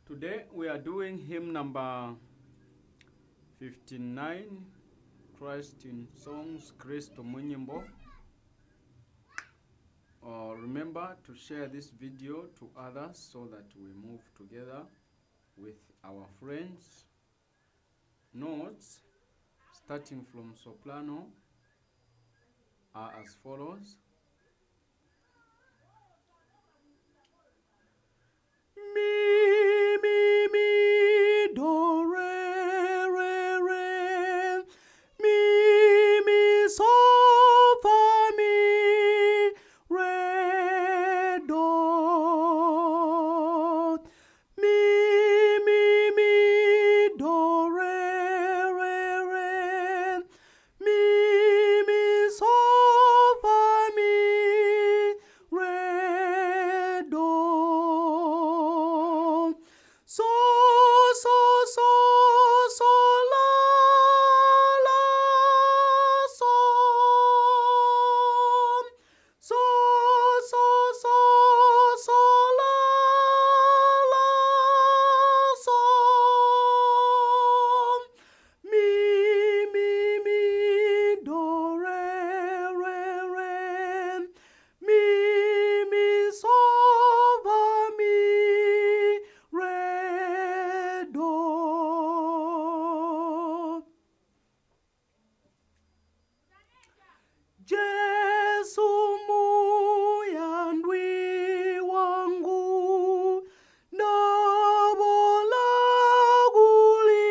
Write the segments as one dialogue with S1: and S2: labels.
S1: Today we are doing hymn number 59, Christ in Songs, Kristo munyimbo. Remember to share this video to others so that we move together with our friends. Notes starting from soprano are as follows. Mi, mi, mi, do, re, re, re. Mi, mi, so, fa, mi, re, do. Mi, mi, mi, do, re, re, re. Mi, mi, so, fa, mi, re, do. So, so, la, la, so. So, so, la, la, so. Mi, do, re, re, re. Mi, so, fa, mi, re, do. Jesu muyandi wangu, nabola guli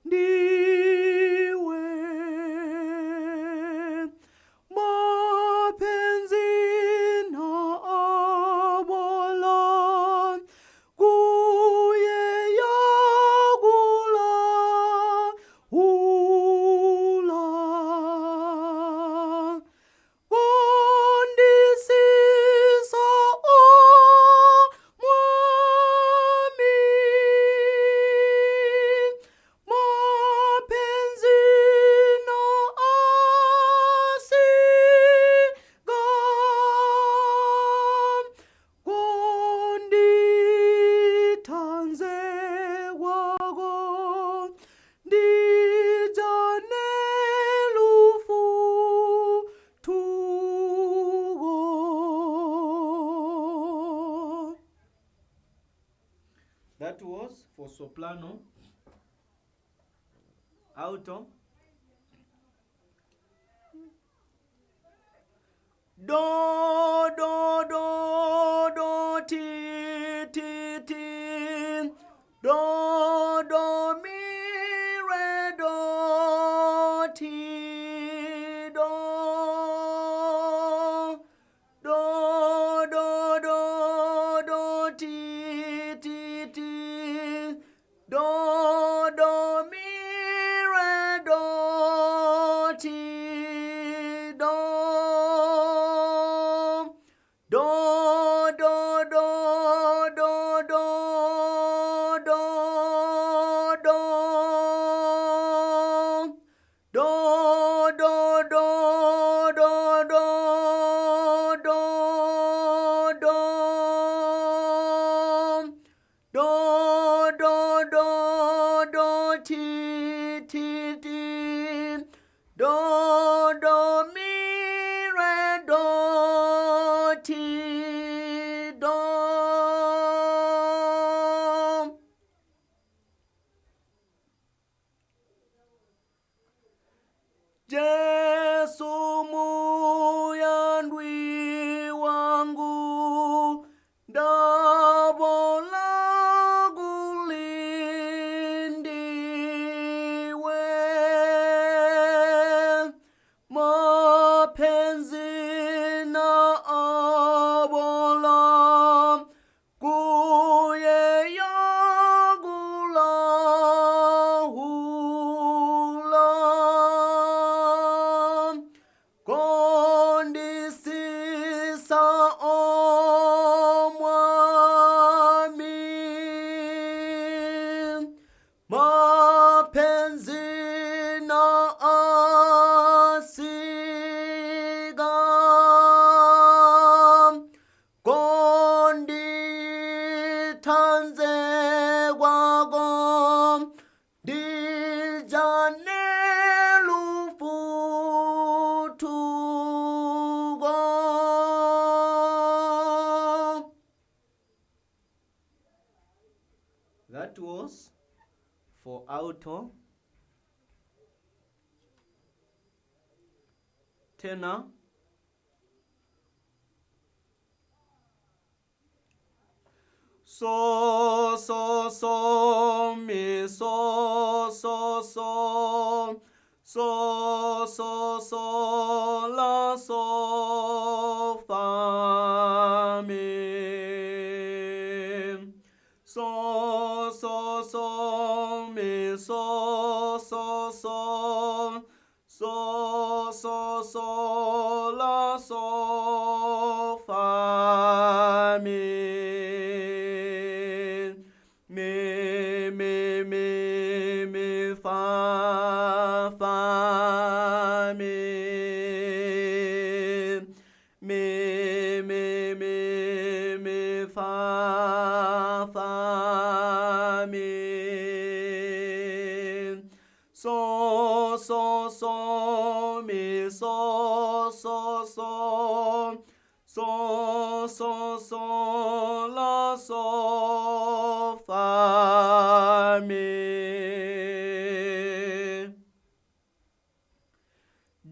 S1: ndiwe. Mapenzi na abola kuye yagula ula. Kondisisa mwami, mapenzi na asiga. Konditanze wago, dijane lufu tugo. That was for soprano, alto, do, do, do, do, ti, ti, ti, do, do, mi, re, do, ti, do, do, do, do, do, ti, ti, ti, do, do, mi, re, do, ti, do, do, do, do,
S2: tanze dijane lufutugo. That was for alto. Tenor. So, so, so, mi, so, so, so, so, so, so, la, so, fa, mi. So, so, so, mi, so, so, so, so, so, so, la, so, fa, mi. Mi, fa, fa, mi. Mi, fa, fa, mi. So, so, so, mi, so, so, so, so, so, so, la, so, fa, mi.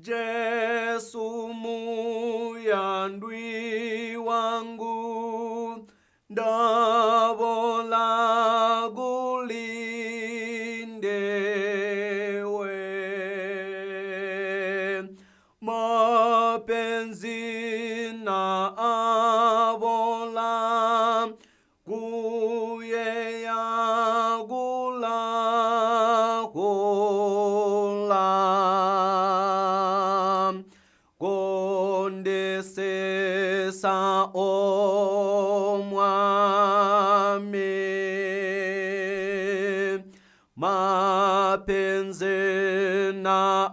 S2: Jesu muyandi wangu, ndabola gulindewe. Mapenzi na abola guye ya gula gula. Gonde sesa omwami, mapenzi na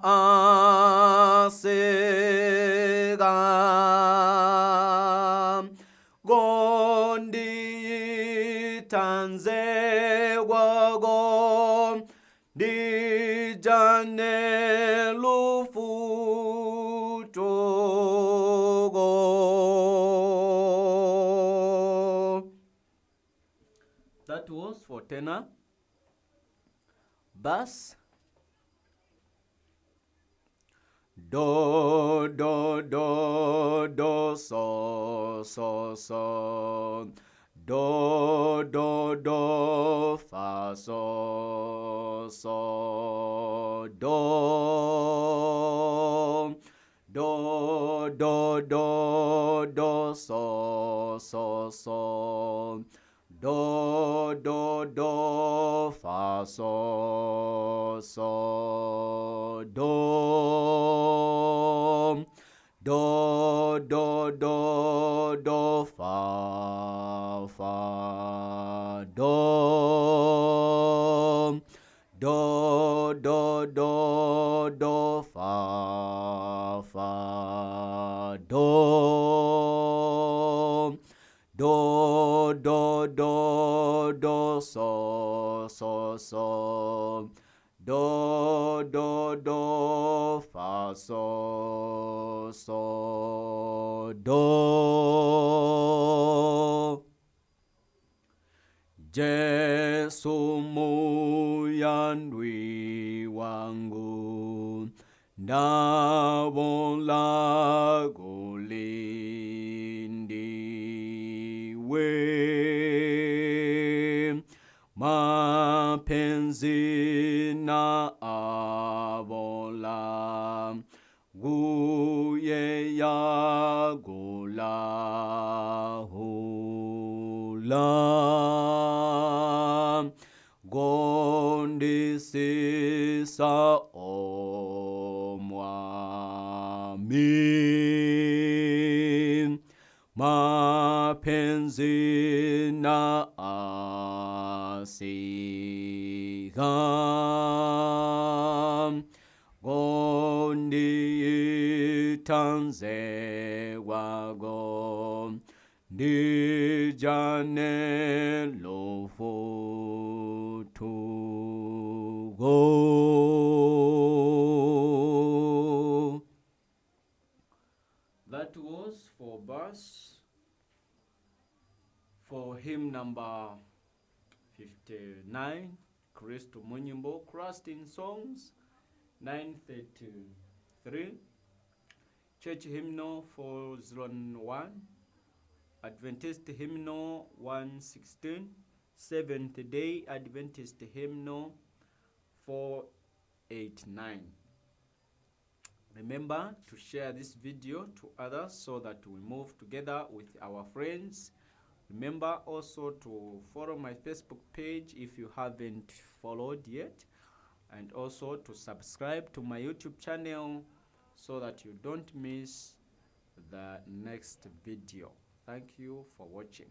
S2: asega. Gondi tanze wago dijane lufutogo. That was for tenor. Bass. Do, do, do, do, so, so, so. Do, do, do, fa, so, so. Do, do, do, do, do, so, so, so. Do, do, do, fa, so, so. Do, do, do, do, do, fa, fa. Do, do, do, do, do, fa, fa. Do, do, do, do, do, so, so, so. Do, do, do, fa, so, so. Do. Jesu muyandi wangu, ndabola gulindiwe. Mapenzi na abola guye ya gula hula. Gondi sisa omwami, mapenzi na asiga. Gondi tanze wago Dijanelo for to go.
S1: That was for verse, for hymn number 59, Kristo Munyimbo, Christ in Songs, 933, Church Hymnal 401, Adventist Hymnal 116, Seventh Day Adventist Hymnal 489. Remember to share this video to others so that we move together with our friends. Remember also to follow my Facebook page if you haven't followed yet, and also to subscribe to my YouTube channel so that you don't miss the next video. Thank you for watching.